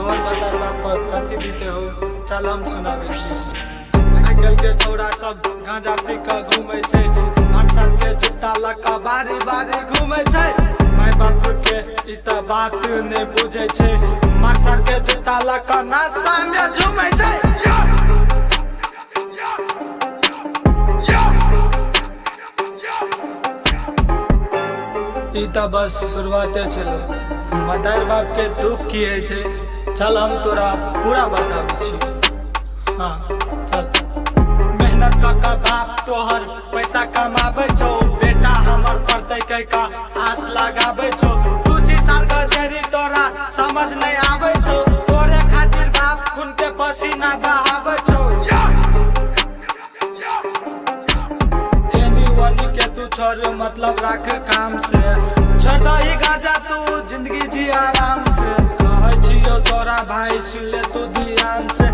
तोहर बता पर कथी बीते हो चल हम सुनाबे आजकल के छोरा सब गांजा पी के घूमे छे मार्शल के जूता लका बारी बारी घूमे छे माय बाप के इ त बात ने बुझे छे मार्शल के जूता लका नशा में झूमे छे इ त बस शुरुआते छे मदर बाप के दुख किए छे चल हम तोरा पूरा बताबै छी। हाँ चल मेहनत का बाप तोहर पैसा कमाबे छो बेटा हमर पढ़ते कह का आस लगाबे छो तू छी सरगा जेरी तोरा समझ नहीं आवे छो तोरे खातिर बाप खून के पसीना बहावे छो एनीवन के तू छोड़ मतलब राख काम से छोड़ दही गांजा तू जिंदगी जी आराम से कहे छियो तोरा भाई सुन ले तू ध्यान से